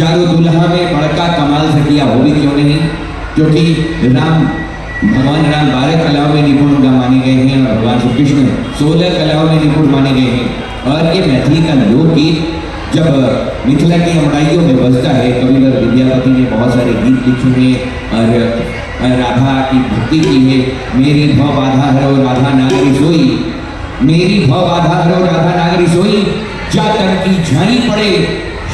चारों दुल्हा में बड़का कमाल से किया, वो भी क्यों नहीं, क्योंकि भगवान राम 12 कलाओं में निपुण माने गए हैं और भगवान श्री कृष्ण 16 कलाओं में निपुण माने गए हैं। और ये मैथिली का लोकगीत जब मिथिला की अमड़ाइयों में बजता है, कविवर विद्यापति ने बहुत सारे गीत लिखे हैं और राधा की भक्ति की है। मेरी भव बाधा हरो राधा नागरी सोई, मेरी भव बाधा हरो राधा नागरी सोई, जा तन की झानी पड़े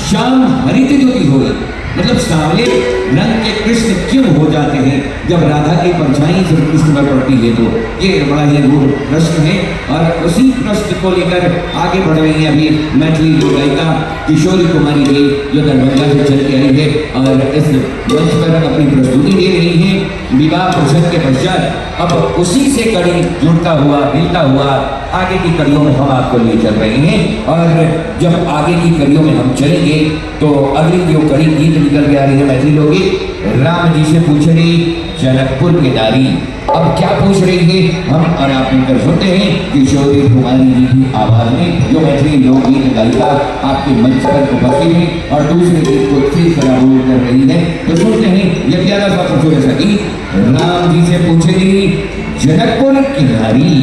श्याम हरित ज्योति होई। मतलब सांवले रंग के कृष्ण क्यों हो जाते हैं जब राधा की परछाई से कृष्ण पर पड़ती है, तो ये बड़ा ही गूढ़ प्रश्न है। और उसी प्रश्न को लेकर आगे बढ़ रही है अभी मैथिली लोक गायिका किशोरी कुमारी जी, जो दरभंगा से चल के आई है और इस मंच पर अपनी प्रस्तुति दे रही है। विवाह प्रसंग के पश्चात अब उसी से कड़ी जुड़ता हुआ मिलता हुआ आगे की कड़ियों में हम आपको ले चल रहे हैं। और जब आगे की कड़ियों में हम चलेंगे तो अगली जो कड़ी गीत निकल के आ रही है मैथिली लोकगीत, राम जी से पूछ रही जनकपुर की नारी। अब क्या पूछ रही है हम और आप मिलकर सुनते हैं किशोरी कुमारी जी की आवाज में, जो मैथिली लोकगीत गायिका आपके मंच पर उपस्थित है और दूसरे गीत को ठीक तरह बोल कर रही है। तो सुनते हैं ये प्यारा सा खूबसूरत सा गीत, राम जी से पूछेगी जनकपुर की नारी।